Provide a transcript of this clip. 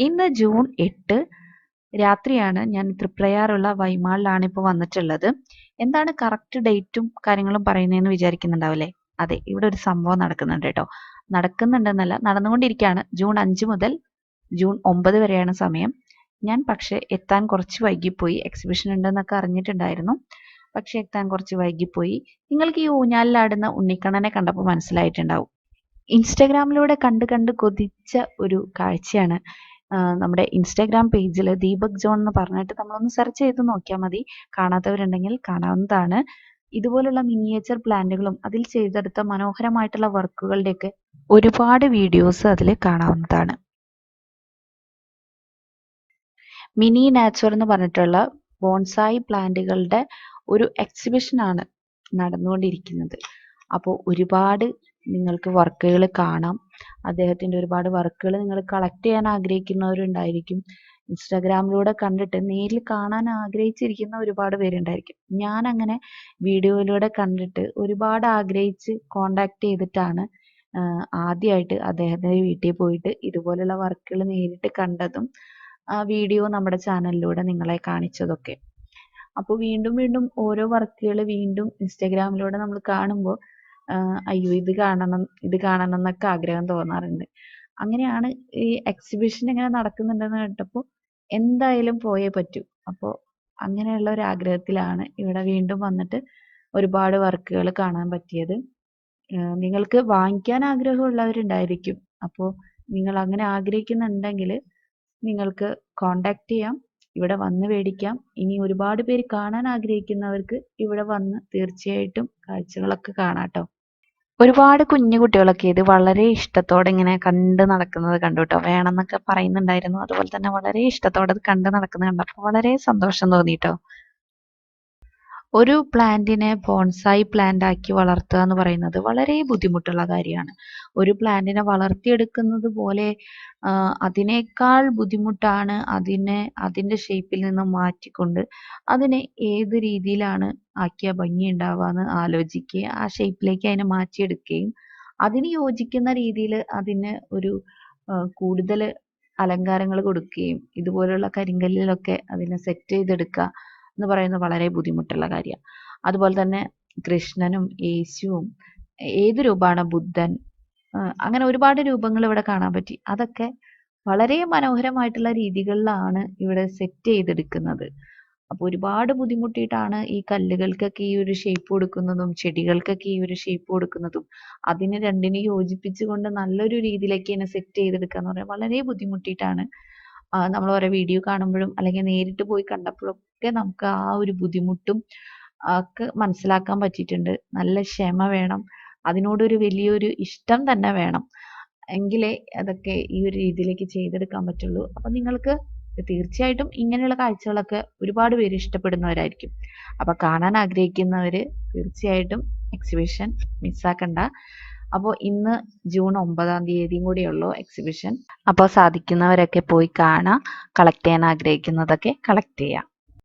ഇന്ന് ജൂൺ 8 രാത്രിയാണ്. ഞാൻ തൃപ്രയാറുള്ള വൈമാളിലാണ് ഇപ്പോൾ വന്നിട്ടുള്ളത്. എന്താണ് കറക്റ്റ് ഡേറ്റും കാര്യങ്ങളും പറയുന്നതെന്ന് വിചാരിക്കുന്നുണ്ടാവില്ലേ? അതെ, ഇവിടെ ഒരു സംഭവം നടക്കുന്നുണ്ട് കേട്ടോ. നടക്കുന്നുണ്ടെന്നല്ല, നടന്നുകൊണ്ടിരിക്കുകയാണ്. ജൂൺ 5 മുതൽ ജൂൺ 9 വരെയാണ് സമയം. ഞാൻ പക്ഷേ എത്താൻ കുറച്ച് വൈകിപ്പോയി. എക്സിബിഷൻ ഉണ്ടെന്നൊക്കെ അറിഞ്ഞിട്ടുണ്ടായിരുന്നു, പക്ഷെ എത്താൻ കുറച്ച് വൈകിപ്പോയി. നിങ്ങൾക്ക് ഈ ഊഞ്ഞാലിലാടുന്ന ഉണ്ണിക്കണ്ണനെ കണ്ടപ്പോൾ മനസ്സിലായിട്ടുണ്ടാവും. ഇൻസ്റ്റഗ്രാമിലൂടെ കണ്ട് കണ്ട് കൊതിച്ച ഒരു കാഴ്ചയാണ്. നമ്മുടെ ഇൻസ്റ്റാഗ്രാം പേജിൽ ദീപക് ജോൺ എന്ന് പറഞ്ഞിട്ട് നമ്മളൊന്ന് സെർച്ച് ചെയ്ത് നോക്കിയാൽ മതി. കാണാത്തവരുണ്ടെങ്കിൽ കാണാവുന്നതാണ്. ഇതുപോലുള്ള മിനിയേച്ചർ പ്ലാന്റുകളും അതിൽ ചെയ്തെടുത്ത മനോഹരമായിട്ടുള്ള വർക്കുകളുടെയൊക്കെ ഒരുപാട് വീഡിയോസ് അതിൽ കാണാവുന്നതാണ്. മിനി നാച്ചുർ എന്ന് പറഞ്ഞിട്ടുള്ള ബോൺസായി പ്ലാന്റുകളുടെ ഒരു എക്സിബിഷനാണ് നടന്നുകൊണ്ടിരിക്കുന്നത്. അപ്പോൾ ഒരുപാട് നിങ്ങൾക്ക് വർക്കുകൾ കാണാം. അദ്ദേഹത്തിൻ്റെ ഒരുപാട് വർക്കുകൾ നിങ്ങൾ കളക്ട് ചെയ്യാൻ ആഗ്രഹിക്കുന്നവരുണ്ടായിരിക്കും. ഇൻസ്റ്റാഗ്രാമിലൂടെ കണ്ടിട്ട് നേരിൽ കാണാൻ ആഗ്രഹിച്ചിരിക്കുന്ന ഒരുപാട് പേരുണ്ടായിരിക്കും. ഞാൻ അങ്ങനെ വീഡിയോയിലൂടെ കണ്ടിട്ട് ഒരുപാട് ആഗ്രഹിച്ച് കോണ്ടാക്ട് ചെയ്തിട്ടാണ് ആദ്യമായിട്ട് അദ്ദേഹത്തിൻ്റെ വീട്ടിൽ പോയിട്ട് ഇതുപോലുള്ള വർക്കുകൾ നേരിട്ട് കണ്ടതും ആ വീഡിയോ നമ്മുടെ ചാനലിലൂടെ നിങ്ങളെ കാണിച്ചതൊക്കെ. അപ്പോൾ വീണ്ടും വീണ്ടും ഓരോ വർക്കുകൾ വീണ്ടും ഇൻസ്റ്റാഗ്രാമിലൂടെ നമ്മൾ കാണുമ്പോൾ അയ്യോ ഇത് കാണണം എന്നൊക്കെ ആഗ്രഹം തോന്നാറുണ്ട്. അങ്ങനെയാണ് ഈ എക്സിബിഷൻ ഇങ്ങനെ നടക്കുന്നുണ്ടെന്ന് കേട്ടപ്പോൾ എന്തായാലും പോയേ പറ്റൂ. അപ്പോൾ അങ്ങനെയുള്ള ഒരു ആഗ്രഹത്തിലാണ് ഇവിടെ വീണ്ടും വന്നിട്ട് ഒരുപാട് വർക്കുകൾ കാണാൻ പറ്റിയത്. നിങ്ങൾക്ക് വാങ്ങിക്കാൻ ആഗ്രഹമുള്ളവരുണ്ടായിരിക്കും. അപ്പോൾ നിങ്ങൾ അങ്ങനെ ആഗ്രഹിക്കുന്നുണ്ടെങ്കിൽ നിങ്ങൾക്ക് കോണ്ടാക്ട് ചെയ്യാം, ഇവിടെ വന്ന് മേടിക്കാം. ഇനി ഒരുപാട് പേര് കാണാൻ ആഗ്രഹിക്കുന്നവർക്ക് ഇവിടെ വന്ന് തീർച്ചയായിട്ടും കാഴ്ചകളൊക്കെ കാണാട്ടോ. ഒരുപാട് കുഞ്ഞു കുട്ടികളൊക്കെ ഇത് വളരെ ഇഷ്ടത്തോടെ ഇങ്ങനെ കണ്ട് നടക്കുന്നത് കണ്ടു കേട്ടോ. വേണമെന്നൊക്കെ പറയുന്നുണ്ടായിരുന്നു. അതുപോലെ തന്നെ വളരെ ഇഷ്ടത്തോടെ അത് കണ്ട് നടക്കുന്നത് കണ്ടപ്പോൾ വളരെ സന്തോഷം തോന്നിട്ടോ. ഒരു പ്ലാന്റിനെ ബോൺസായി പ്ലാന്റ് ആക്കി വളർത്തുക എന്ന് പറയുന്നത് വളരെ ബുദ്ധിമുട്ടുള്ള കാര്യമാണ്. ഒരു പ്ലാന്റിനെ വളർത്തിയെടുക്കുന്നത് പോലെ അതിനേക്കാൾ ബുദ്ധിമുട്ടാണ് അതിൻ്റെ ഷേപ്പിൽ നിന്ന് മാറ്റിക്കൊണ്ട് അതിനെ ഏത് രീതിയിലാണ് ആക്കിയാൽ ഭംഗി ഉണ്ടാവുക എന്ന് ആലോചിക്കുക, ആ ഷേപ്പിലേക്ക് അതിനെ മാറ്റിയെടുക്കുകയും അതിന് യോജിക്കുന്ന രീതിയിൽ അതിന് ഒരു കൂടുതൽ അലങ്കാരങ്ങൾ കൊടുക്കുകയും ഇതുപോലുള്ള കരിങ്കല്ലിലൊക്കെ അതിനെ സെറ്റ് ചെയ്തെടുക്കുക എന്ന് പറയുന്നത് വളരെ ബുദ്ധിമുട്ടുള്ള കാര്യമാണ്. അതുപോലെ തന്നെ കൃഷ്ണനും യേശുവും ഏത് രൂപമാണ്, ബുദ്ധൻ, അങ്ങനെ ഒരുപാട് രൂപങ്ങൾ ഇവിടെ കാണാൻ പറ്റി. അതൊക്കെ വളരെ മനോഹരമായിട്ടുള്ള രീതികളിലാണ് ഇവിടെ സെറ്റ് ചെയ്തെടുക്കുന്നത്. അപ്പോൾ ഒരുപാട് ബുദ്ധിമുട്ടിയിട്ടാണ് ഈ കല്ലുകൾക്കൊക്കെ ഈ ഒരു ഷേപ്പ് കൊടുക്കുന്നതും ചെടികൾക്കൊക്കെ ഈ ഒരു ഷേപ്പ് കൊടുക്കുന്നതും അതിനെ രണ്ടിനെ യോജിപ്പിച്ചുകൊണ്ട് നല്ലൊരു രീതിയിലേക്ക് തന്നെ സെറ്റ് ചെയ്തെടുക്കുക എന്ന് പറഞ്ഞാൽ വളരെ ബുദ്ധിമുട്ടിയിട്ടാണ്. നമ്മൾ ഓരോ വീഡിയോ കാണുമ്പോഴും അല്ലെങ്കിൽ നേരിട്ട് പോയി കണ്ടപ്പോഴൊക്കെ നമുക്ക് ആ ഒരു ബുദ്ധിമുട്ടും ഒക്കെ മനസ്സിലാക്കാൻ പറ്റിയിട്ടുണ്ട്. നല്ല ക്ഷമ വേണം, അതിനോടൊരു വലിയൊരു ഇഷ്ടം തന്നെ വേണം, എങ്കിലേ അതൊക്കെ ഈ ഒരു രീതിയിലേക്ക് ചെയ്തെടുക്കാൻ പറ്റുള്ളൂ. അപ്പം നിങ്ങൾക്ക് തീർച്ചയായിട്ടും ഇങ്ങനെയുള്ള കാഴ്ചകളൊക്കെ ഒരുപാട് പേര് ഇഷ്ടപ്പെടുന്നവരായിരിക്കും. അപ്പോൾ കാണാൻ ആഗ്രഹിക്കുന്നവർ തീർച്ചയായിട്ടും എക്സിബിഷൻ മിസ്സാക്കണ്ട. അപ്പോൾ ഇന്ന് ജൂൺ 9 തീയതിയും കൂടിയുള്ളൂ എക്സിബിഷൻ. അപ്പോൾ സാധിക്കുന്നവരൊക്കെ പോയി കാണാം, കളക്ട് ചെയ്യാൻ ആഗ്രഹിക്കുന്നതൊക്കെ കളക്ട് ചെയ്യാം.